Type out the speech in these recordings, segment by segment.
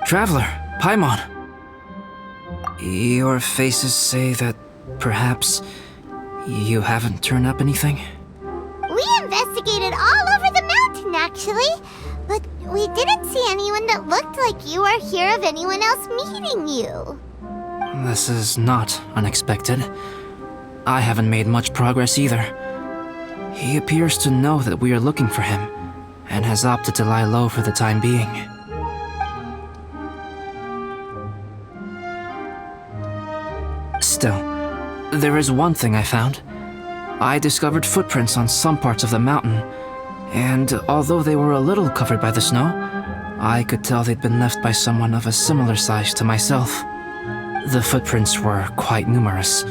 Traveler, Paimon. Your faces say that perhaps you haven't turned up anything? We investigated all over the mountain, actually. But we didn't see anyone that looked like you or hear of anyone else meeting you. This is not unexpected. I haven't made much progress either. He appears to know that we are looking for him, and has opted to lie low for the time being. Still, there is one thing I found. I discovered footprints on some parts of the mountain, and although they were a little covered by the snow, I could tell they'd been left by someone of a similar size to myself. The footprints were quite numerous,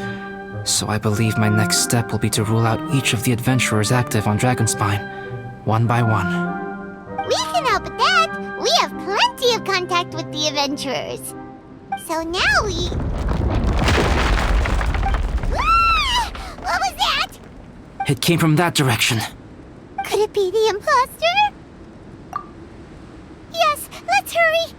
so I believe my next step will be to rule out each of the adventurers active on Dragonspine, one by one. We can help with that. We have plenty of contact with the adventurers. So now we... Ah! What was that? It came from that direction. Could it be the imposter? Yes, let's hurry.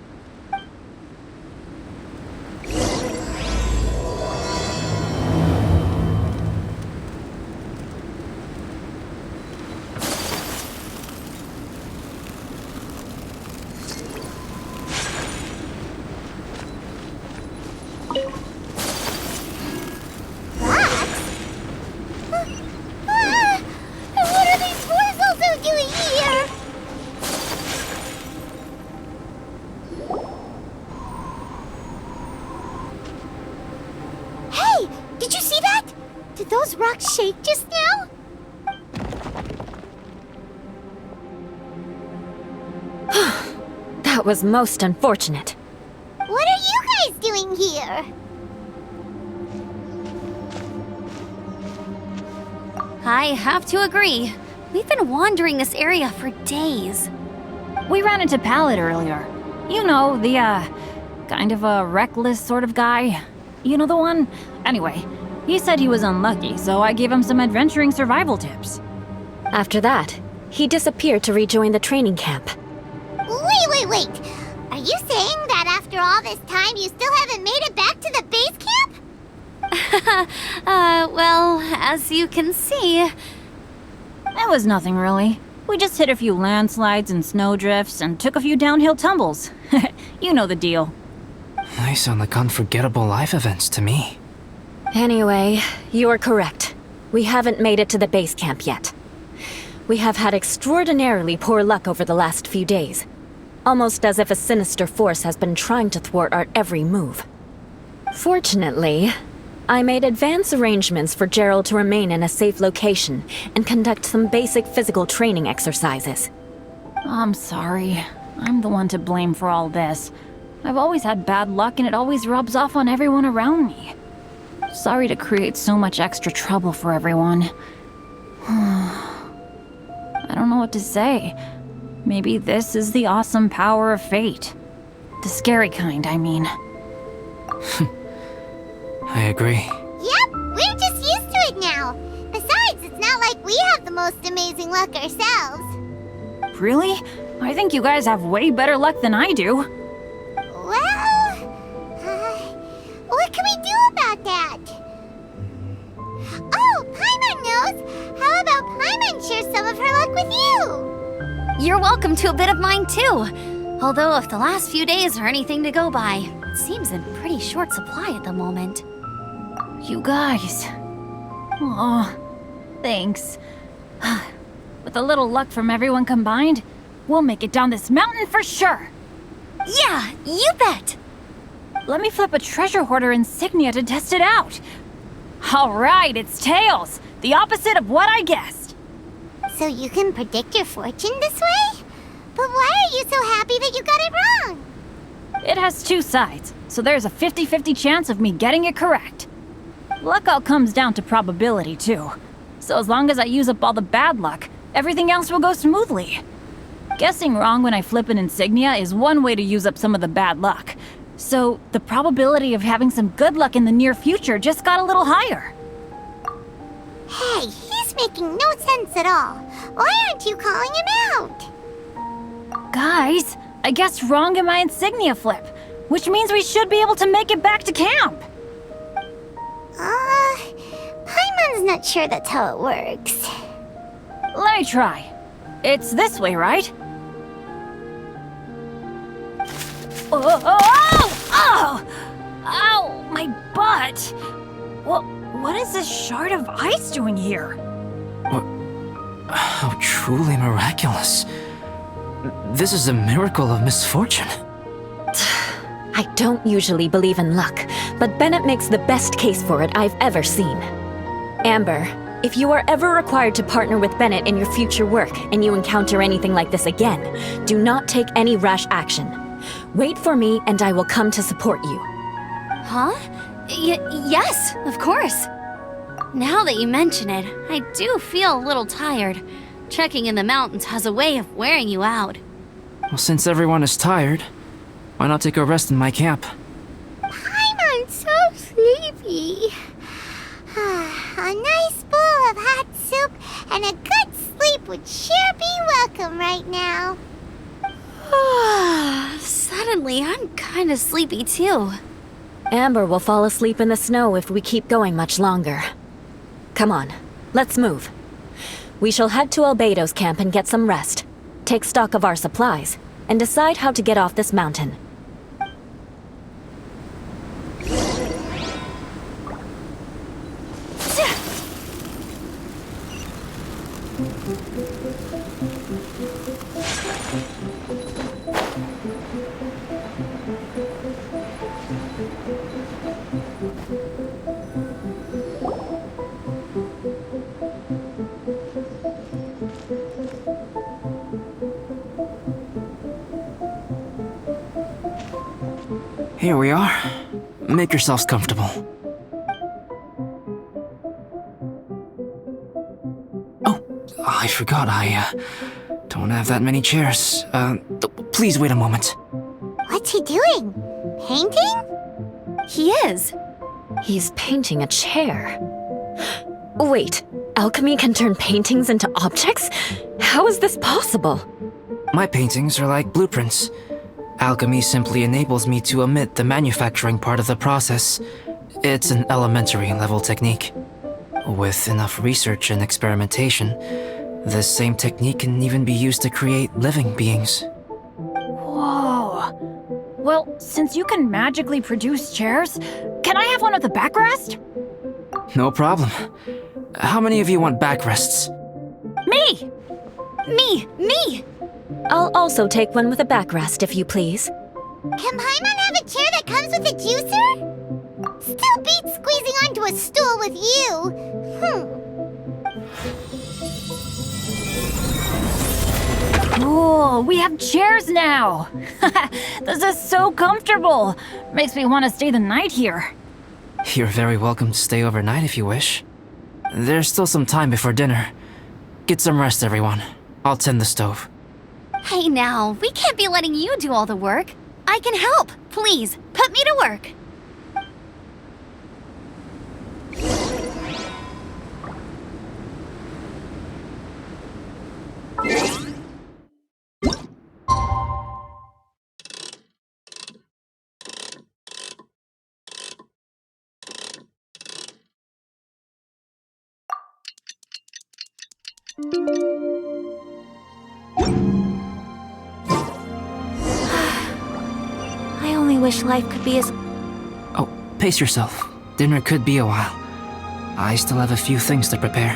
What are these boys also doing here? Hey, did you see that? Did those rocks shake just now? That was most unfortunate. What are you guys doing here? I have to agree. We've been wandering this area for days. We ran into Pallet earlier. You know, the, kind of a reckless sort of guy. You know the one? Anyway, he said he was unlucky, so I gave him some adventuring survival tips. After that, he disappeared to rejoin the training camp. Wait. Are you saying that after all this time you still haven't made it back to the base camp? Well, as you can see... It was nothing really. We just hit a few landslides and snowdrifts and took a few downhill tumbles. You know the deal. They sound like unforgettable life events to me. Anyway, you're correct. We haven't made it to the base camp yet. We have had extraordinarily poor luck over the last few days. Almost as if a sinister force has been trying to thwart our every move. Fortunately, I made advance arrangements for Gerald to remain in a safe location and conduct some basic physical training exercises. I'm sorry. I'm the one to blame for all this. I've always had bad luck and it always rubs off on everyone around me. Sorry to create so much extra trouble for everyone. I don't know what to say. Maybe this is the awesome power of fate. The scary kind, I mean. I agree. Yep, we're just used to it now. Besides, it's not like we have the most amazing luck ourselves. Really? I think you guys have way better luck than I do. Well, what can we do about that? Oh, Paimon knows! How about Paimon share some of her luck with you? You're welcome to a bit of mine too. Although if the last few days are anything to go by, it seems in pretty short supply at the moment. You guys. Aw, thanks. With a little luck from everyone combined, we'll make it down this mountain for sure. Yeah, you bet! Let me flip a treasure hoarder insignia to test it out. All right, it's tails. The opposite of what I guessed. So you can predict your fortune this way? But why are you so happy that you got it wrong? It has two sides, so there's a 50-50 chance of me getting it correct. Luck all comes down to probability, too. So as long as I use up all the bad luck, everything else will go smoothly. Guessing wrong when I flip an insignia is one way to use up some of the bad luck. So the probability of having some good luck in the near future just got a little higher. Hey, he's making no sense at all. Why aren't you calling him out? Guys, I guessed wrong in my insignia flip, which means we should be able to make it back to camp. Paimon's not sure that's how it works. Let me try. It's this way, right? Oh, oh, oh! Oh! Ow! My butt! What is this shard of ice doing here? How truly miraculous. This is a miracle of misfortune. I don't usually believe in luck, but Bennett makes the best case for it I've ever seen. Amber, if you are ever required to partner with Bennett in your future work and you encounter anything like this again, do not take any rash action. Wait for me and I will come to support you. Huh? Yes, of course. Now that you mention it, I do feel a little tired. Trekking in the mountains has a way of wearing you out. Well, since everyone is tired, why not take a rest in my camp? Paimon's so sleepy. A nice bowl of hot soup and a good sleep would sure be welcome right now. Suddenly, I'm kinda sleepy too. Amber will fall asleep in the snow if we keep going much longer. Come on, let's move. We shall head to Albedo's camp and get some rest, take stock of our supplies, and decide how to get off this mountain. Here we are. Make yourselves comfortable. Oh, I forgot I don't have that many chairs. Please wait a moment. What's he doing? Painting? He is. He's painting a chair. Wait, alchemy can turn paintings into objects? How is this possible? My paintings are like blueprints. Alchemy simply enables me to omit the manufacturing part of the process. It's an elementary level technique. With enough research and experimentation, this same technique can even be used to create living beings. Whoa. Well, since you can magically produce chairs, can I have one with a backrest? No problem. How many of you want backrests? Me! Me! I'll also take one with a backrest, if you please. Can Paimon have a chair that comes with a juicer? Still beats squeezing onto a stool with you. Cool, we have chairs now! This is so comfortable! Makes me want to stay the night here. You're very welcome to stay overnight if you wish. There's still some time before dinner. Get some rest, everyone. I'll tend the stove. Hey now, we can't be letting you do all the work. I can help. Please, put me to work. I only wish life could be as... Oh, pace yourself. Dinner could be a while. I still have a few things to prepare.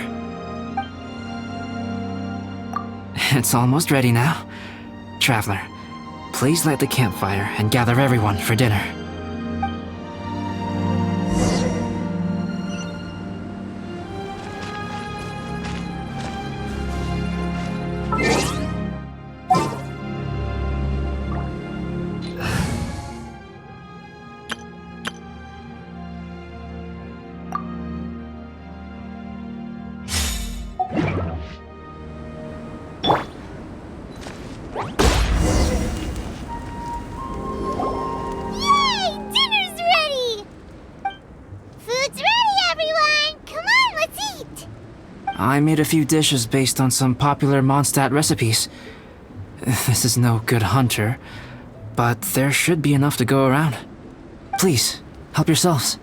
It's almost ready now. Traveler, please light the campfire and gather everyone for dinner. Yay! Dinner's ready! Food's ready, everyone! Come on, let's eat! I made a few dishes based on some popular Mondstadt recipes. This is no good hunter, but there should be enough to go around. Please, help yourselves.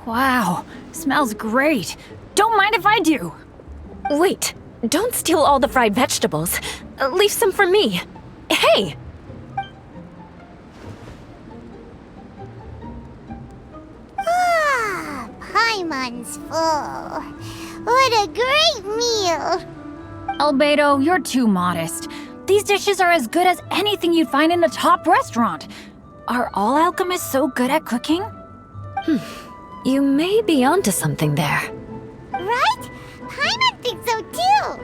Wow, smells great. Don't mind if I do. Wait, don't steal all the fried vegetables. Leave some for me. Hey! Ah, Paimon's full. What a great meal! Albedo, you're too modest. These dishes are as good as anything you'd find in a top restaurant. Are all alchemists so good at cooking? You may be onto something there. Right? Paimon thinks so too.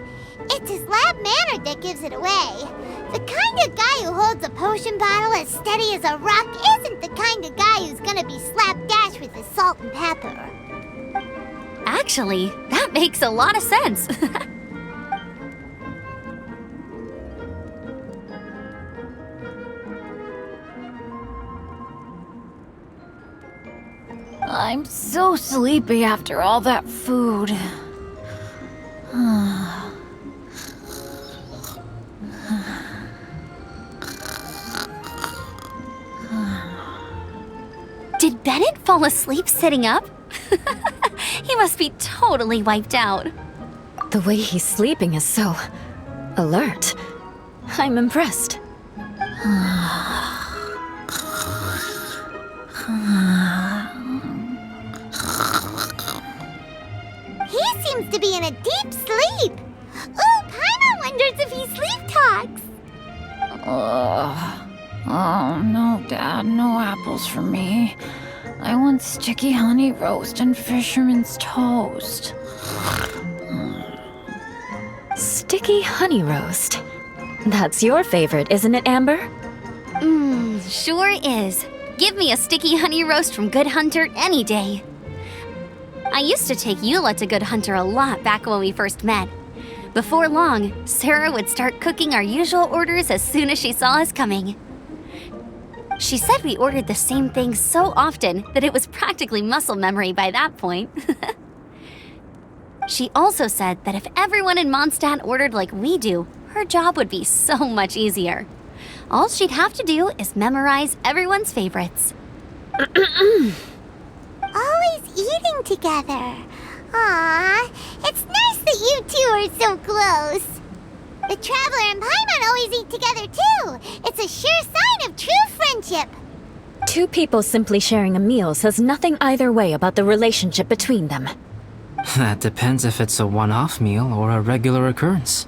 It's his lab manner that gives it away. The kind of guy who holds a potion bottle as steady as a rock isn't the kind of guy who's gonna be slapdash with his salt and pepper. Actually, that makes a lot of sense. I'm so sleepy after all that food. Did Bennett fall asleep sitting up? He must be totally wiped out. The way he's sleeping is so alert. I'm impressed. He seems to be in a deep sleep. Ooh, Paimon wonders if he sleep talks. Oh, no, Dad, no apples for me. I want sticky honey roast and fisherman's toast. Sticky honey roast. That's your favorite, isn't it, Amber? Sure is. Give me a sticky honey roast from Good Hunter any day. I used to take Eula to Good Hunter a lot back when we first met. Before long, Sarah would start cooking our usual orders as soon as she saw us coming. She said we ordered the same thing so often that it was practically muscle memory by that point. She also said that if everyone in Mondstadt ordered like we do, her job would be so much easier. All she'd have to do is memorize everyone's favorites. Always eating together. Aww, it's nice that you two are so close. The Traveler and Paimon always eat together too. It's a sure sign of true friendship. Two people simply sharing a meal says nothing either way about the relationship between them. That depends if it's a one-off meal or a regular occurrence.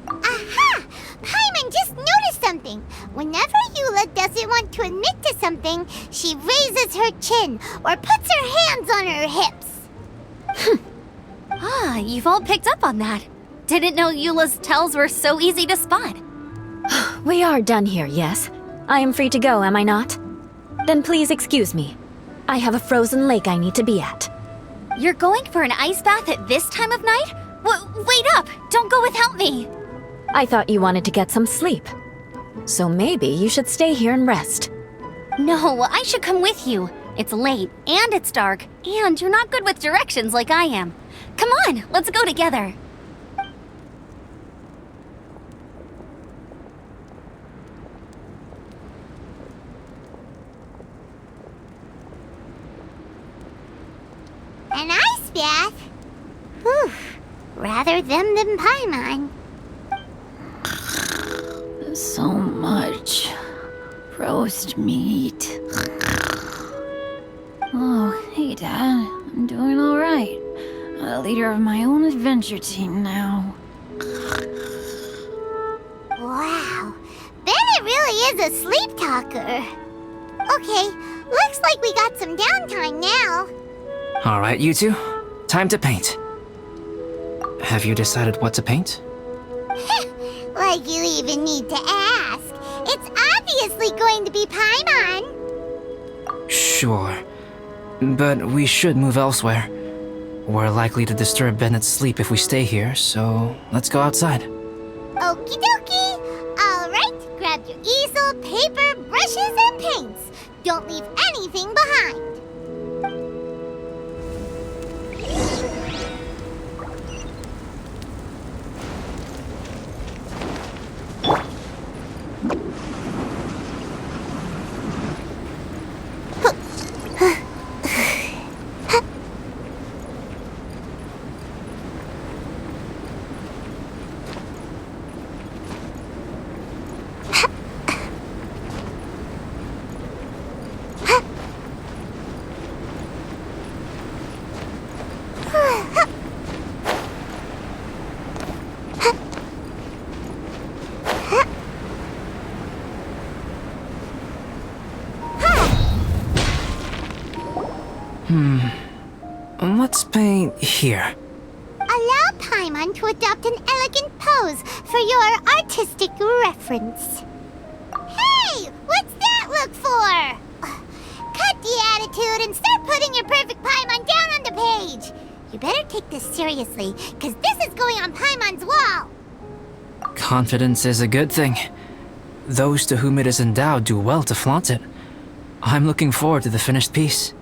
Aha! Paimon just noticed something. Whenever Eula doesn't want to admit to something, she raises her chin or puts her hands on her hips. Ah, you've all picked up on that. Didn't know Eula's tells were so easy to spot. We are done here, yes? I am free to go, am I not? Then please excuse me. I have a frozen lake I need to be at. You're going for an ice bath at this time of night? Wait up! Don't go without me! I thought you wanted to get some sleep. So maybe you should stay here and rest. No, I should come with you. It's late, and it's dark, and you're not good with directions like I am. Come on, let's go together. An ice bath? Whew. Rather them than Paimon. So much roast meat. Oh, hey, Dad. I'm doing all right. I'm the leader of my own adventure team now. Wow. Bennett really is a sleep talker. Okay, looks like we got some downtime now. All right, you two. Time to paint. Have you decided what to paint? Like you even need to ask. It's obviously going to be Paimon. Sure. But we should move elsewhere. We're likely to disturb Bennett's sleep if we stay here, so let's go outside. Okie dokie. All right, grab your easel, paper, brushes, and paints. Don't leave anything behind. let's paint here. Allow Paimon to adopt an elegant pose for your artistic reference. Hey, what's that look for? Cut the attitude and start putting your perfect Paimon down on the page. You better take this seriously, because this is going on Paimon's wall. Confidence is a good thing. Those to whom it is endowed do well to flaunt it. I'm looking forward to the finished piece.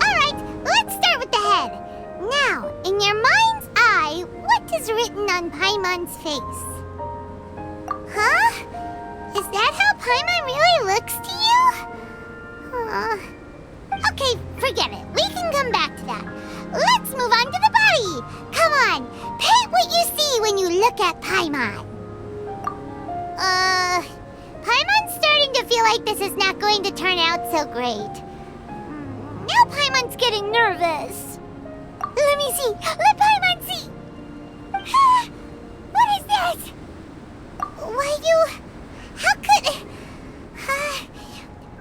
Alright, let's start with the head. Now, in your mind's eye, what is written on Paimon's face? Huh? Is that how Paimon really looks to you? Okay, forget it. We can come back to that. Let's move on to the body. Come on, paint what you see when you look at Paimon. Paimon's starting to feel like this is not going to turn out so great. Now Paimon's getting nervous. Let me see. Let Paimon see. What is that? Why you... How could...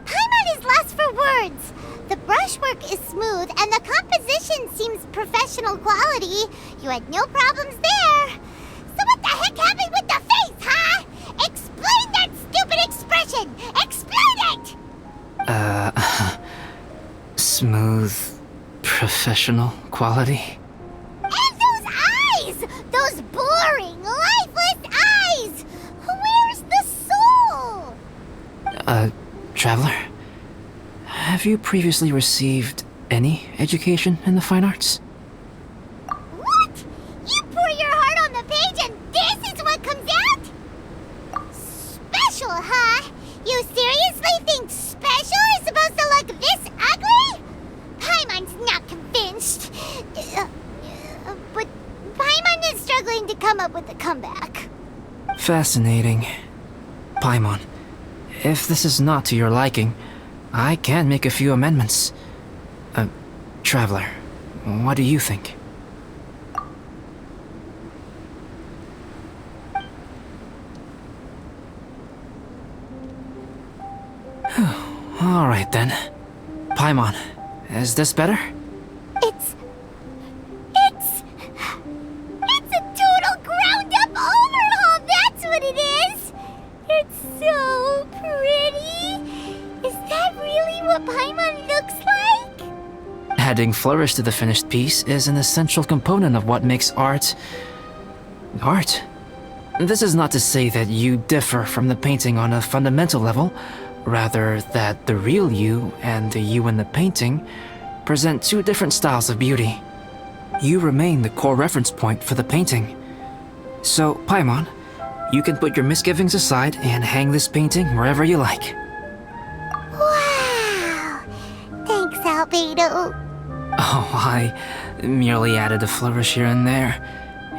Paimon is lost for words. The brushwork is smooth and the composition seems professional quality. You had no problems there. So what the heck happened with the face, huh? Explain that stupid expression! Explain it! Smooth, professional quality. And those eyes! Those boring, lifeless eyes! Where's the soul? Traveler? Have you previously received any education in the fine arts? What? You pour your heart on the page and this is what comes out? Special, huh? You seriously think special is supposed to look this ugly? Paimon's not convinced. But Paimon is struggling to come up with a comeback. Fascinating. Paimon, if this is not to your liking, I can make a few amendments. Traveler, what do you think? Alright then. Paimon, is this better? It's a total ground-up overhaul, that's what it is! It's so pretty! Is that really what Paimon looks like? Adding flourish to the finished piece is an essential component of what makes art... art. This is not to say that you differ from the painting on a fundamental level, rather that the real you and the you in the painting present two different styles of beauty. You remain the core reference point for the painting. So, Paimon, you can put your misgivings aside and hang this painting wherever you like. Wow! Thanks, Albedo. Oh, I merely added a flourish here and there.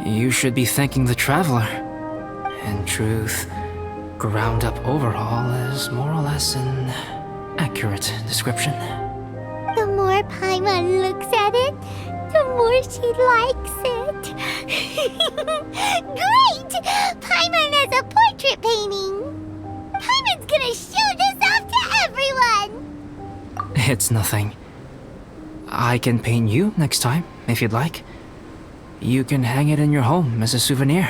You should be thanking the traveler. In truth, ground-up overhaul is more or less an accurate description. The more Paimon looks at it, the more she likes it. Great! Paimon has a portrait painting. Paimon's gonna show this off to everyone. It's nothing. I can paint you next time, if you'd like. You can hang it in your home as a souvenir.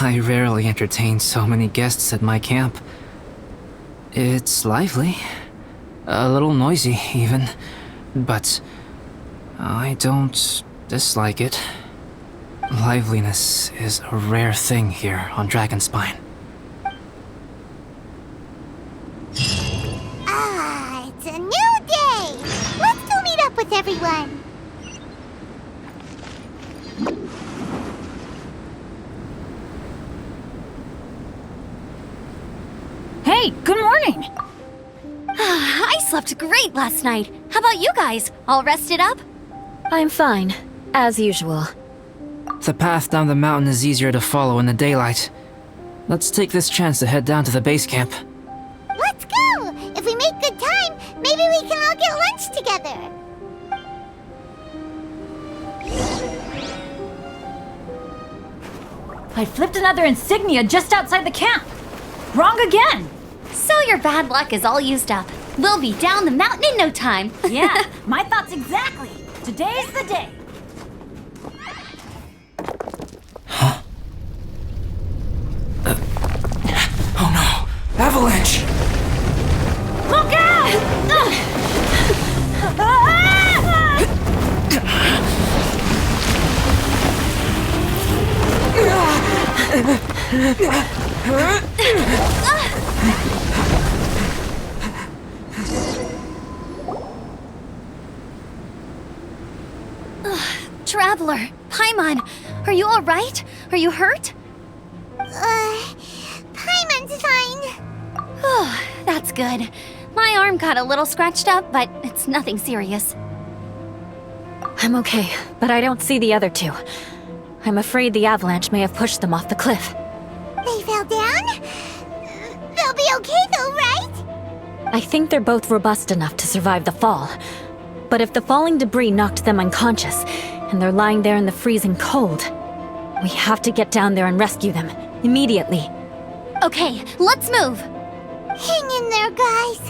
I rarely entertain so many guests at my camp. It's lively. A little noisy, even. But I don't dislike it. Liveliness is a rare thing here on Dragonspine. Ah, it's a new day. Let's go meet up with everyone. Hey, good morning! I slept great last night. How about you guys? All rested up? I'm fine, as usual. The path down the mountain is easier to follow in the daylight. Let's take this chance to head down to the base camp. Let's go. If we make good time, maybe we can all get lunch together. I flipped another insignia just outside the camp. Wrong again. So your bad luck is all used up. We'll be down the mountain in no time. Yeah, my thoughts exactly. Today's the day. Oh no! Avalanche! Look out! Traveler, Paimon, are you all right? Are you hurt? Paimon's fine. Oh, that's good. My arm got a little scratched up, but it's nothing serious. I'm okay, but I don't see the other two. I'm afraid the avalanche may have pushed them off the cliff. They fell down? They'll be okay though, right? I think they're both robust enough to survive the fall. But if the falling debris knocked them unconscious, and they're lying there in the freezing cold, we have to get down there and rescue them, immediately. Okay, let's move. Hang in there, guys.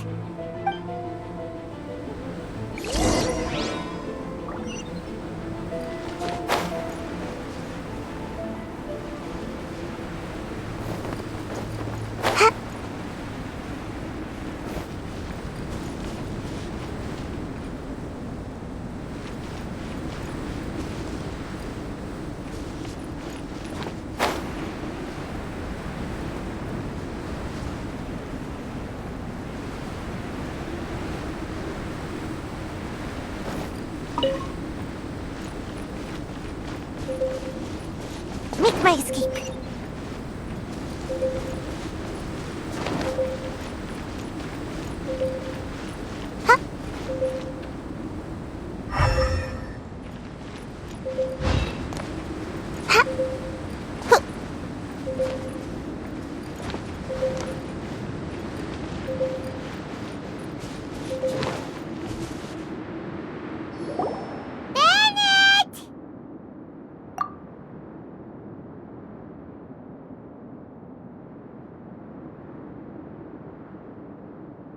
Make my escape. Huh? Huh? Huh. Bennett!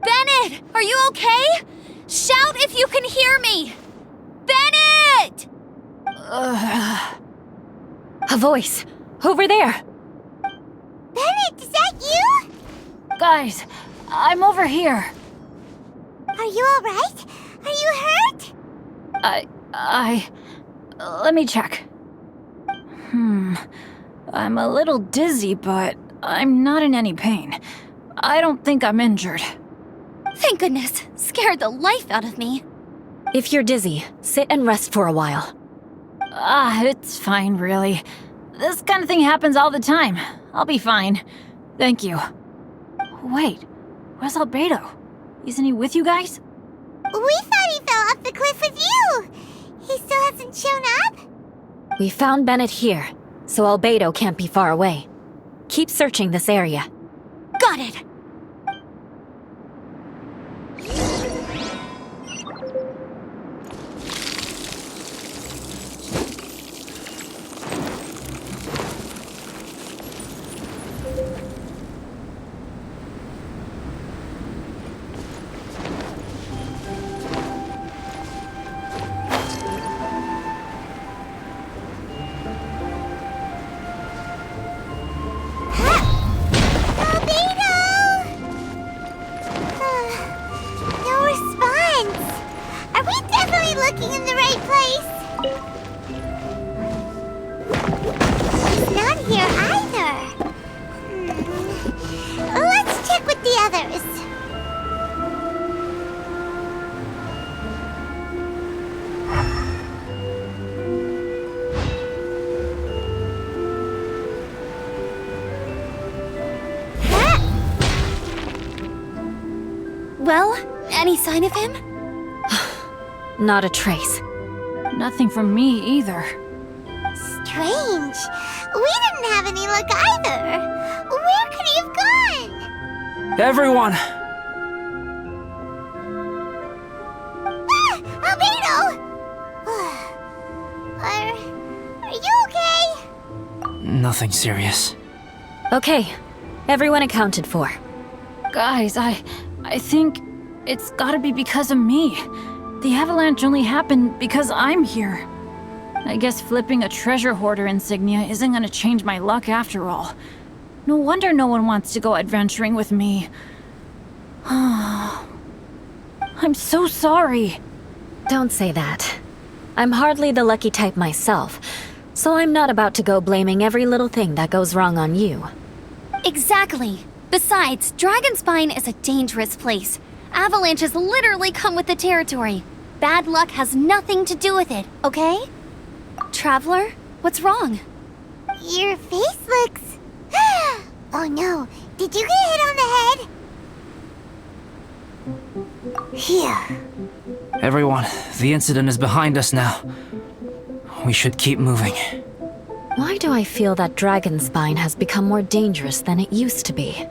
Bennett, are you okay? Shout if you can hear me! Bennett! A voice! Over there! Bennett, is that you? Guys, I'm over here. Are you alright? Are you hurt? Let me check. I'm a little dizzy, but I'm not in any pain. I don't think I'm injured. Thank goodness, scared the life out of me. If you're dizzy, sit and rest for a while. It's fine, really. This kind of thing happens all the time. I'll be fine. Thank you. Wait, where's Albedo? Isn't he with you guys? We thought he fell off the cliff with you. He still hasn't shown up? We found Bennett here, so Albedo can't be far away. Keep searching this area. Got it. No response. Are we definitely looking in the right place? He's not here either. Let's check with the others. Well, any sign of him? Not a trace. Nothing from me either. Strange. We didn't have any luck either. Where could he have gone? Everyone! Albedo! Are you okay? Nothing serious. Okay, everyone accounted for. Guys, I think it's gotta be because of me. The avalanche only happened because I'm here. I guess flipping a treasure hoarder insignia isn't gonna change my luck after all. No wonder no one wants to go adventuring with me. I'm so sorry. Don't say that. I'm hardly the lucky type myself, so I'm not about to go blaming every little thing that goes wrong on you. Exactly. Besides, Dragonspine is a dangerous place. Avalanches literally come with the territory. Bad luck has nothing to do with it, okay? Traveler, what's wrong? Your face looks... Oh no, did you get hit on the head? Here. Everyone, the incident is behind us now. We should keep moving. Why do I feel that Dragonspine has become more dangerous than it used to be?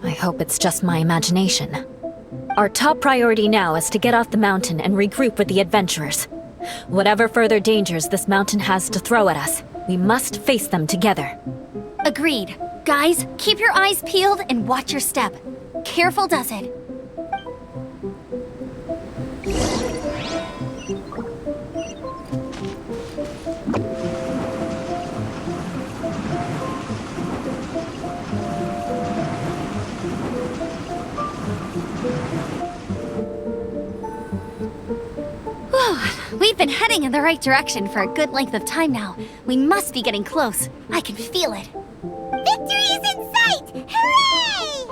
I hope it's just my imagination. Our top priority now is to get off the mountain and regroup with the adventurers. Whatever further dangers this mountain has to throw at us, we must face them together. Agreed. Guys, keep your eyes peeled and watch your step. Careful does it. We've been heading in the right direction for a good length of time now. We must be getting close. I can feel it. Victory is in sight! Hooray!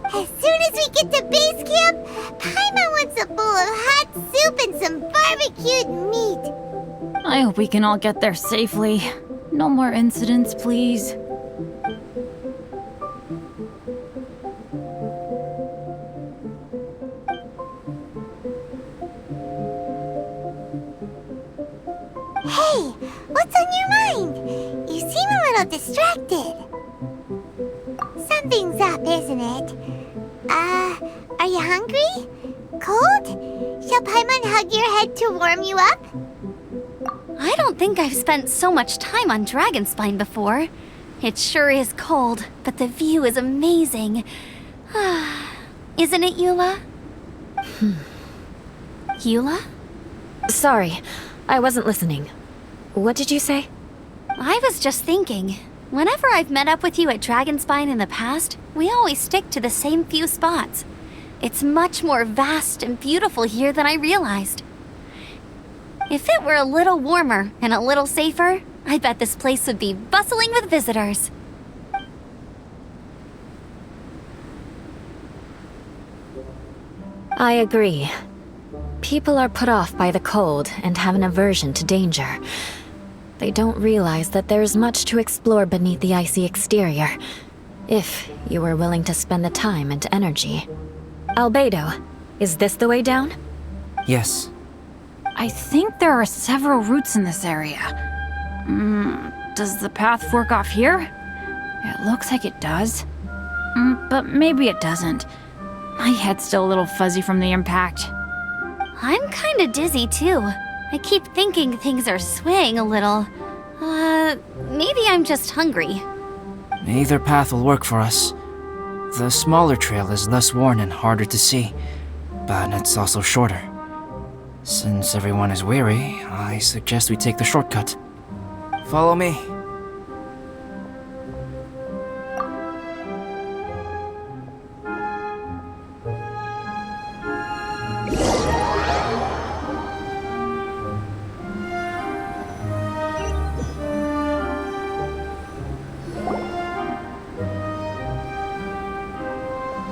As soon as we get to base camp, Paimon wants a bowl of hot soup and some barbecued meat. I hope we can all get there safely. No more incidents, please. Hey, what's on your mind? You seem a little distracted. Something's up, isn't it? Are you hungry? Cold? Shall Paimon hug your head to warm you up? I don't think I've spent so much time on Dragonspine before. It sure is cold, but the view is amazing. Isn't it, Eula? Eula? Sorry, I wasn't listening. What did you say? I was just thinking. Whenever I've met up with you at Dragonspine in the past, we always stick to the same few spots. It's much more vast and beautiful here than I realized. If it were a little warmer and a little safer, I bet this place would be bustling with visitors. I agree. People are put off by the cold and have an aversion to danger. They don't realize that there's much to explore beneath the icy exterior, if you were willing to spend the time and energy. Albedo, is this the way down? Yes. I think there are several routes in this area. Does the path fork off here? It looks like it does. But maybe it doesn't. My head's still a little fuzzy from the impact. I'm kinda dizzy too. I keep thinking things are swaying a little. Maybe I'm just hungry. Either path will work for us. The smaller trail is less worn and harder to see, but it's also shorter. Since everyone is weary, I suggest we take the shortcut. Follow me.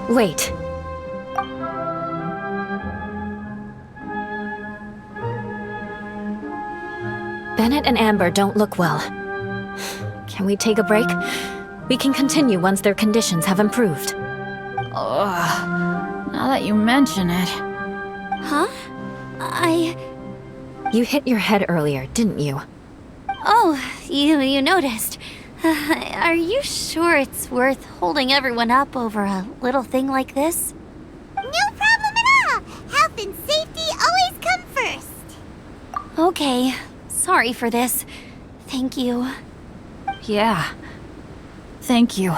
Wait. Bennett and Amber don't look well. Can we take a break? We can continue once their conditions have improved. Ugh. Now that you mention it. Huh? You hit your head earlier, didn't you? Oh, you noticed. Are you sure it's worth holding everyone up over a little thing like this? No problem at all! Health and safety always come first! Okay. Sorry for this. Thank you. Yeah. Thank you.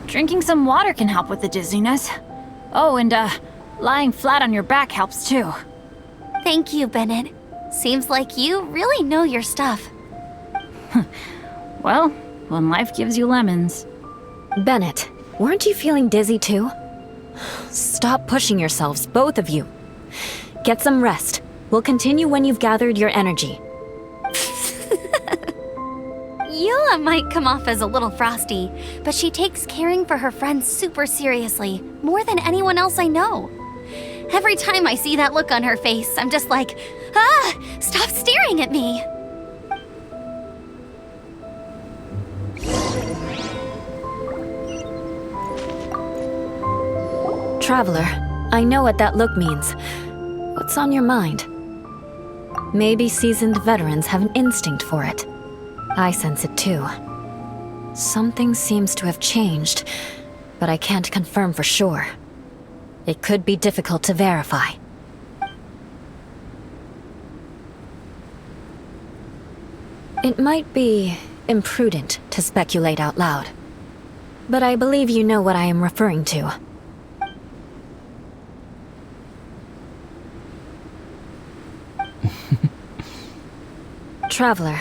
Drinking some water can help with the dizziness. Oh, and lying flat on your back helps too. Thank you, Bennett. Seems like you really know your stuff. Well, when life gives you lemons. Bennett, weren't you feeling dizzy too? Stop pushing yourselves, both of you. Get some rest. We'll continue when you've gathered your energy. Eula might come off as a little frosty, but she takes caring for her friends super seriously, more than anyone else I know. Every time I see that look on her face, I'm just like, stop staring at me! Traveler, I know what that look means. What's on your mind? Maybe seasoned veterans have an instinct for it. I sense it too. Something seems to have changed, but I can't confirm for sure. It could be difficult to verify. It might be imprudent to speculate out loud, but I believe you know what I am referring to. Traveler,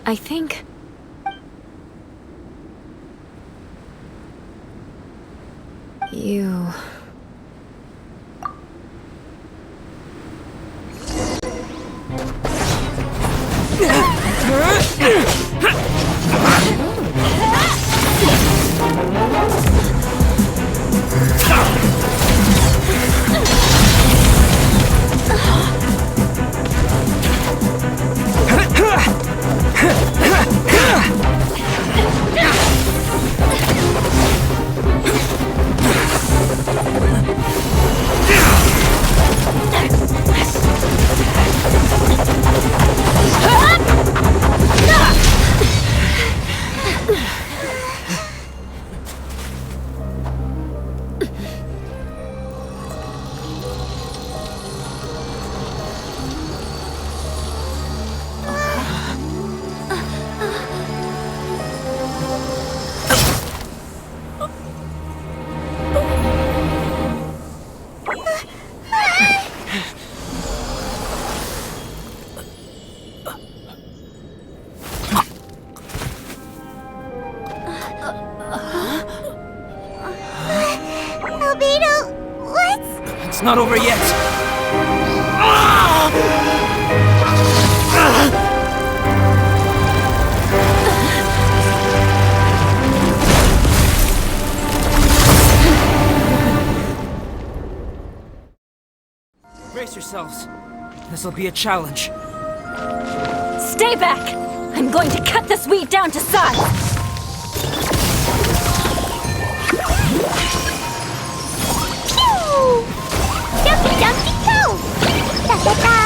I think... you... Albedo, what's... It's not over yet. Brace yourselves. This'll be a challenge. Stay back! I'm going to cut this weed down to size! Pew! Jumpy, jumpy, go! Da da da!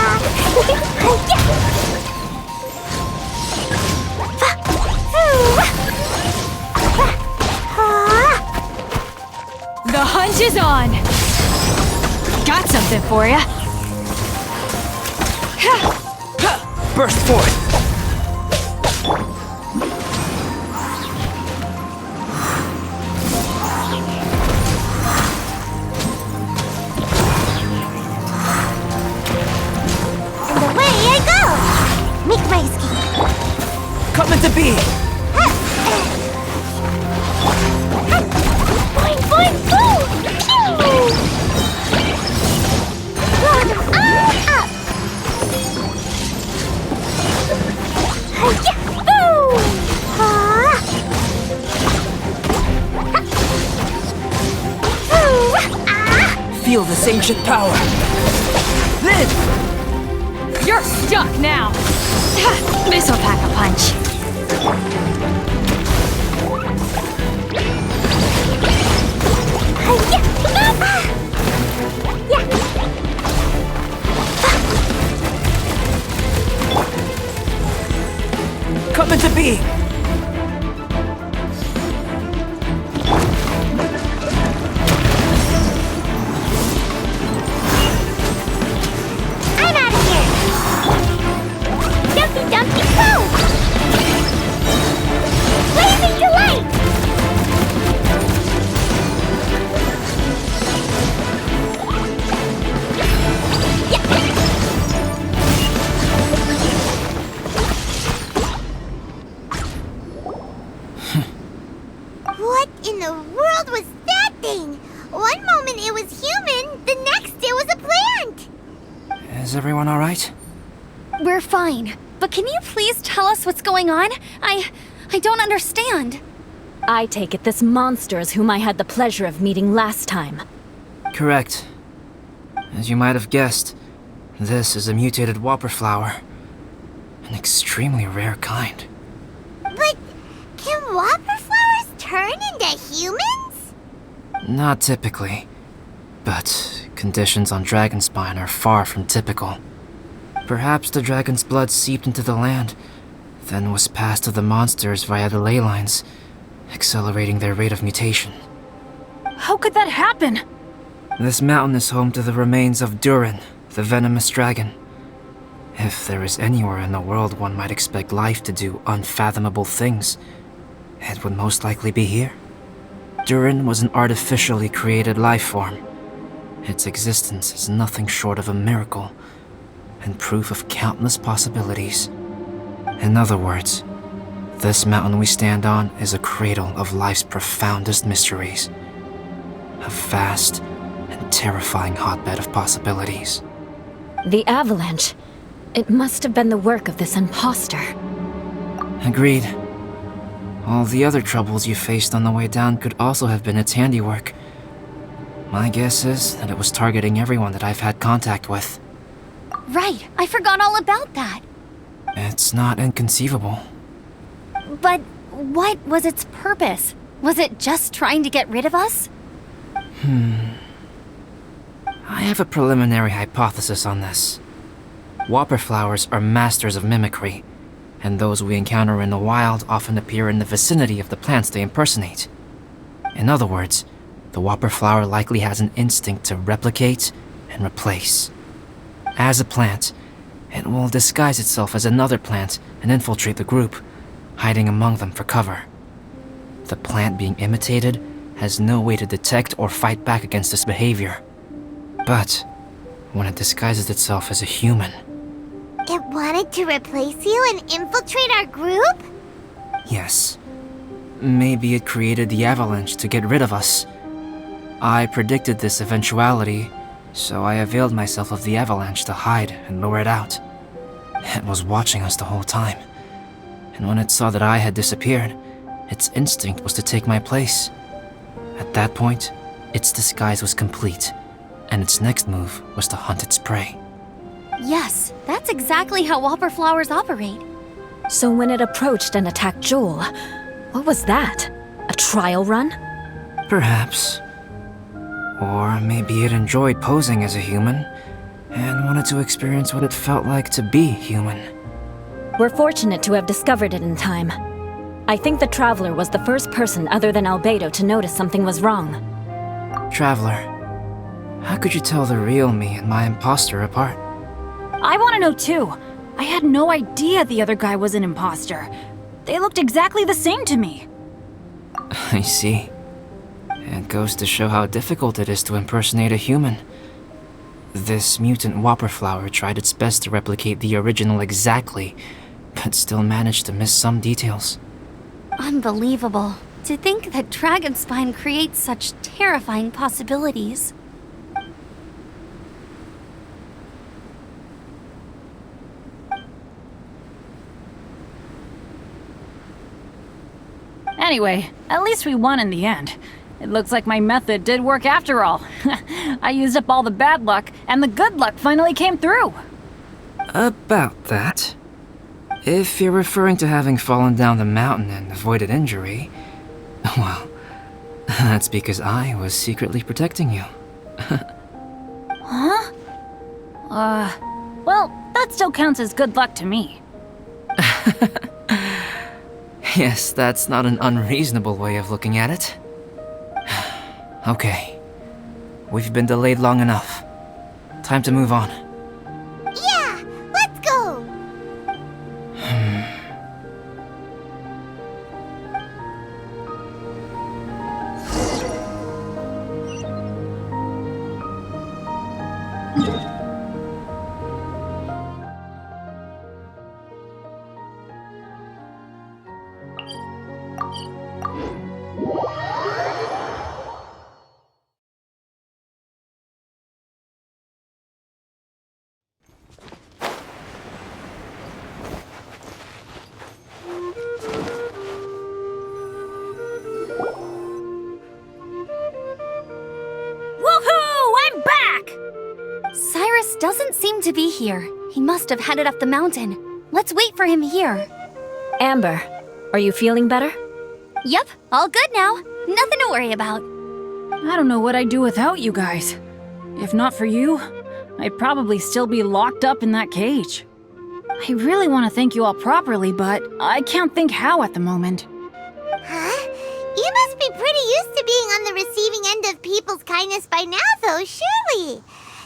The hunt is on! Got something for ya! Burst forth! And away I go! Make my escape! Coming to be! Boing, boing, boom! Pew! Blow them all up! Hi-ya! Boom! Ha! Ooh! Ah! Feel this ancient power! Live! You're stuck now! This'll pack a punch. Hi-ya! Ah! Yeah! Coming to be! in the world was that thing? One moment it was human, the next it was a plant. Is everyone alright? We're fine. But can you please tell us what's going on? I don't understand. I take it this monster is whom I had the pleasure of meeting last time. Correct. As you might have guessed, this is a mutated whopper flower. An extremely rare kind. But can whopper flowers turn into humans? Not typically, but conditions on Dragonspine are far from typical. Perhaps the dragon's blood seeped into the land, then was passed to the monsters via the ley lines, accelerating their rate of mutation. How could that happen? This mountain is home to the remains of Durin, the venomous dragon. If there is anywhere in the world one might expect life to do unfathomable things, it would most likely be here. Durin was an artificially created life form. Its existence is nothing short of a miracle, and proof of countless possibilities. In other words, this mountain we stand on is a cradle of life's profoundest mysteries. A vast and terrifying hotbed of possibilities. The avalanche. It must have been the work of this imposter. Agreed. All the other troubles you faced on the way down could also have been its handiwork. My guess is that it was targeting everyone that I've had contact with. Right, I forgot all about that. It's not inconceivable. But what was its purpose? Was it just trying to get rid of us? I have a preliminary hypothesis on this. Whopper flowers are masters of mimicry, and those we encounter in the wild often appear in the vicinity of the plants they impersonate. In other words, the whopper flower likely has an instinct to replicate and replace. As a plant, it will disguise itself as another plant and infiltrate the group, hiding among them for cover. The plant being imitated has no way to detect or fight back against this behavior. But when it disguises itself as a human... It wanted to replace you and infiltrate our group? Yes. Maybe it created the avalanche to get rid of us. I predicted this eventuality, so I availed myself of the avalanche to hide and lure it out. It was watching us the whole time, and when it saw that I had disappeared, its instinct was to take my place. At that point, its disguise was complete, and its next move was to hunt its prey. Yes, that's exactly how whopper flowers operate. So when it approached and attacked Joel, what was that? A trial run? Perhaps. Or maybe it enjoyed posing as a human, and wanted to experience what it felt like to be human. We're fortunate to have discovered it in time. I think the Traveler was the first person other than Albedo to notice something was wrong. Traveler, how could you tell the real me and my imposter apart? I want to know too. I had no idea the other guy was an imposter. They looked exactly the same to me. I see. It goes to show how difficult it is to impersonate a human. This mutant whopper flower tried its best to replicate the original exactly, but still managed to miss some details. Unbelievable. To think that Dragonspine creates such terrifying possibilities. Anyway, at least we won in the end. It looks like my method did work after all. I used up all the bad luck, and the good luck finally came through. About that. If you're referring to having fallen down the mountain and avoided injury, well, that's because I was secretly protecting you. Huh? Well, that still counts as good luck to me. Yes, that's not an unreasonable way of looking at it. Okay. We've been delayed long enough. Time to move on. Yeah, let's go! seem to be here. He must have headed up the mountain. Let's wait for him here. Amber, are you feeling better? Yep, all good now. Nothing to worry about. I don't know what I'd do without you guys. If not for you, I'd probably still be locked up in that cage. I really want to thank you all properly, but I can't think how at the moment. Huh? You must be pretty used to being on the receiving end of people's kindness by now, though, surely.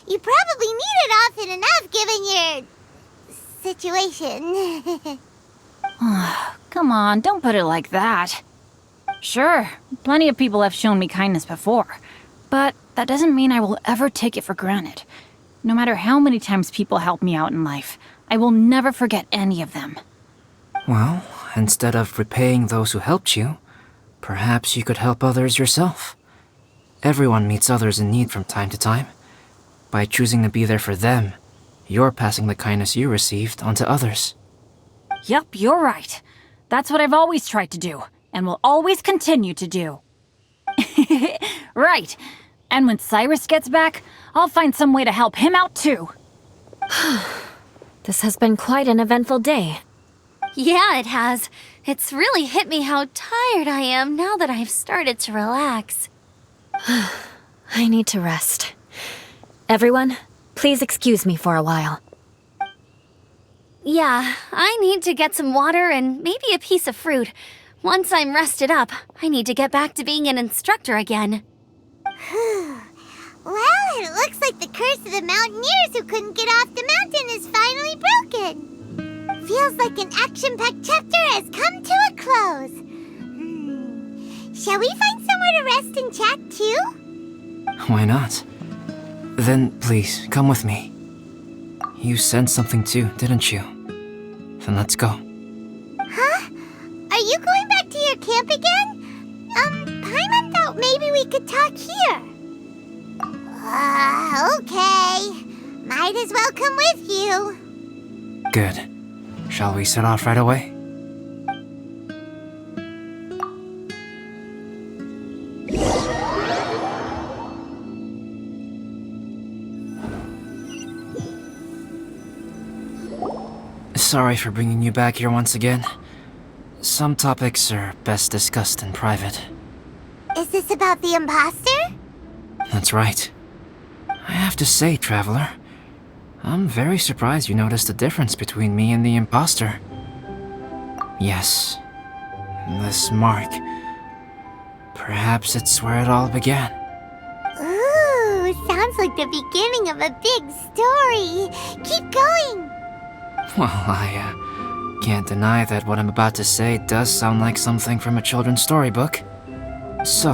You probably need it often enough given your situation. Come on, don't put it like that. Sure, plenty of people have shown me kindness before, but that doesn't mean I will ever take it for granted. No matter how many times people help me out in life, I will never forget any of them. Well, instead of repaying those who helped you, perhaps you could help others yourself. Everyone meets others in need from time to time. By choosing to be there for them, you're passing the kindness you received onto others. Yep, you're right. That's what I've always tried to do, and will always continue to do. Right. And when Cyrus gets back, I'll find some way to help him out too. This has been quite an eventful day. Yeah, it has. It's really hit me how tired I am now that I've started to relax. I need to rest. Everyone, please excuse me for a while. Yeah, I need to get some water and maybe a piece of fruit. Once I'm rested up, I need to get back to being an instructor again. Well, it looks like the curse of the mountaineers who couldn't get off the mountain is finally broken. Feels like an action-packed chapter has come to a close. Shall we find somewhere to rest and chat too? Why not? Then please, come with me. You sensed something too, didn't you? Then let's go. Huh? Are you going back to your camp again? Paimon thought maybe we could talk here. Okay. Might as well come with you. Good. Shall we set off right away? Sorry for bringing you back here once again. Some topics are best discussed in private. Is this about the imposter? That's right. I have to say, Traveler, I'm very surprised you noticed the difference between me and the imposter. Yes, this mark. Perhaps it's where it all began. Ooh, sounds like the beginning of a big story. Keep going. Well, I can't deny that what I'm about to say does sound like something from a children's storybook. So,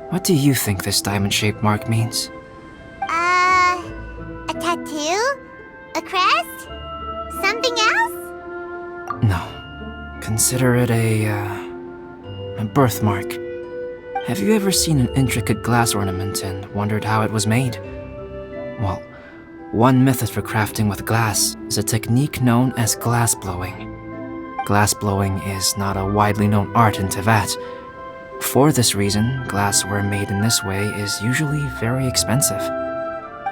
what do you think this diamond-shaped mark means? A tattoo? A crest? Something else? No. Consider it a birthmark. Have you ever seen an intricate glass ornament and wondered how it was made? Well, one method for crafting with glass is a technique known as glass blowing. Glass blowing is not a widely known art in Teyvat. For this reason, glassware made in this way is usually very expensive.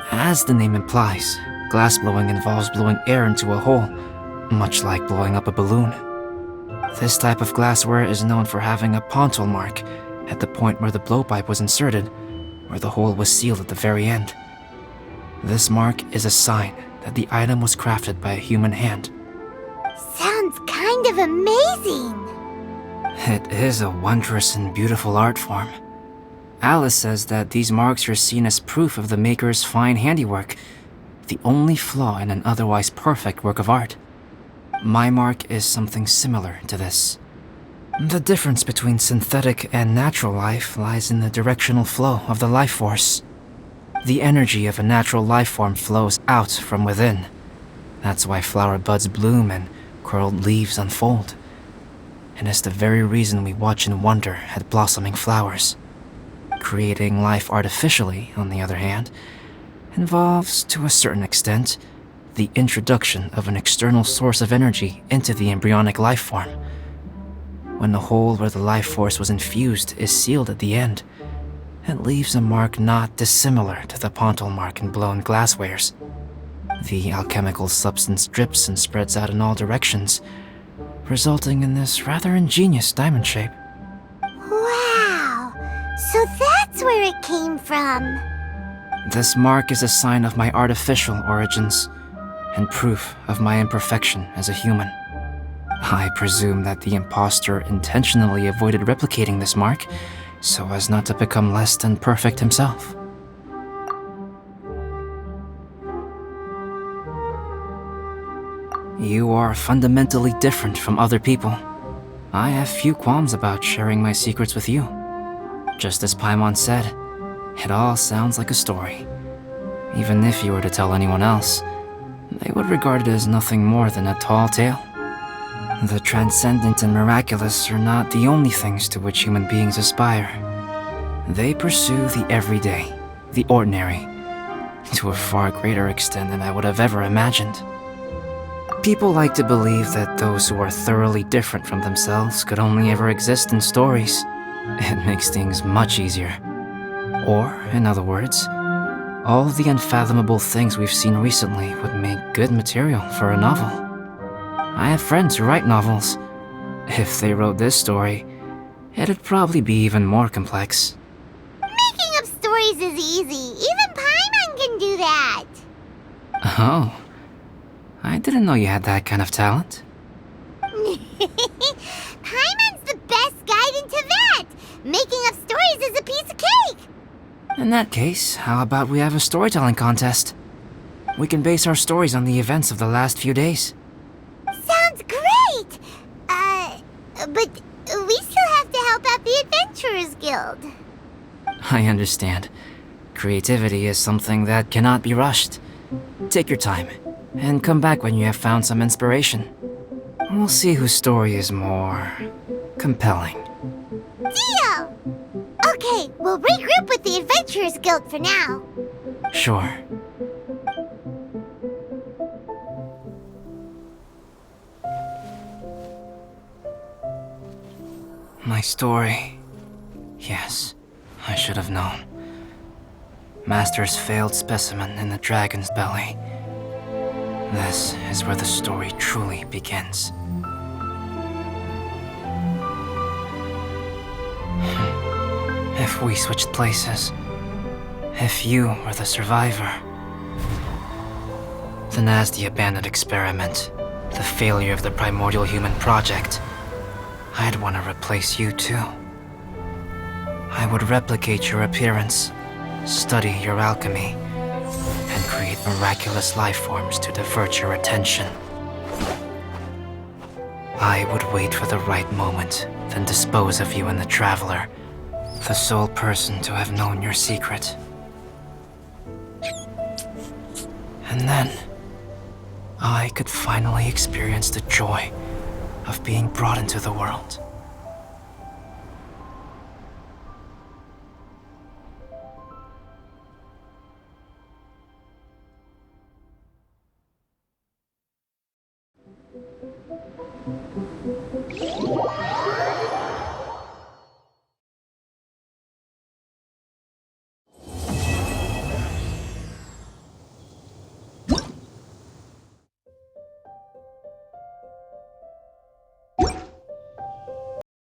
As the name implies, glass blowing involves blowing air into a hole, much like blowing up a balloon. This type of glassware is known for having a pontal mark at the point where the blowpipe was inserted, where the hole was sealed at the very end. This mark is a sign that the item was crafted by a human hand. Sounds kind of amazing. It is a wondrous and beautiful art form. Alice says that these marks are seen as proof of the maker's fine handiwork, the only flaw in an otherwise perfect work of art. My mark is something similar to this. The difference between synthetic and natural life lies in the directional flow of the life force. The energy of a natural life form flows out from within. That's why flower buds bloom and curled leaves unfold. And it's the very reason we watch and wonder at blossoming flowers. Creating life artificially, on the other hand, involves, to a certain extent, the introduction of an external source of energy into the embryonic life form. When the hole where the life force was infused is sealed at the end, it leaves a mark not dissimilar to the pontal mark in blown glasswares. The alchemical substance drips and spreads out in all directions, resulting in this rather ingenious diamond shape. Wow! So that's where it came from. This mark is a sign of my artificial origins, and proof of my imperfection as a human. I presume that the impostor intentionally avoided replicating this mark, so as not to become less than perfect himself. You are fundamentally different from other people. I have few qualms about sharing my secrets with you. Just as Paimon said, it all sounds like a story. Even if you were to tell anyone else, they would regard it as nothing more than a tall tale. The transcendent and miraculous are not the only things to which human beings aspire. They pursue the everyday, the ordinary, to a far greater extent than I would have ever imagined. People like to believe that those who are thoroughly different from themselves could only ever exist in stories. It makes things much easier. Or, in other words, all the unfathomable things we've seen recently would make good material for a novel. I have friends who write novels. If they wrote this story, it'd probably be even more complex. Making up stories is easy. Even Paimon can do that. Oh. I didn't know you had that kind of talent. Paimon's the best guide into that. Making up stories is a piece of cake. In that case, how about we have a storytelling contest? We can base our stories on the events of the last few days. Sounds great! But we still have to help out the Adventurers Guild. I understand. Creativity is something that cannot be rushed. Take your time, and come back when you have found some inspiration. We'll see whose story is more compelling. Deal! Okay, we'll regroup with the Adventurers Guild for now. Sure. My story. Yes, I should have known. Master's failed specimen in the dragon's belly. This is where the story truly begins. If we switched places, if you were the survivor, then as the abandoned experiment, the failure of the primordial human project, I'd want to replace you too. I would replicate your appearance, study your alchemy, and create miraculous life forms to divert your attention. I would wait for the right moment, then dispose of you and the Traveler, the sole person to have known your secret. And then, I could finally experience the joy of being brought into the world.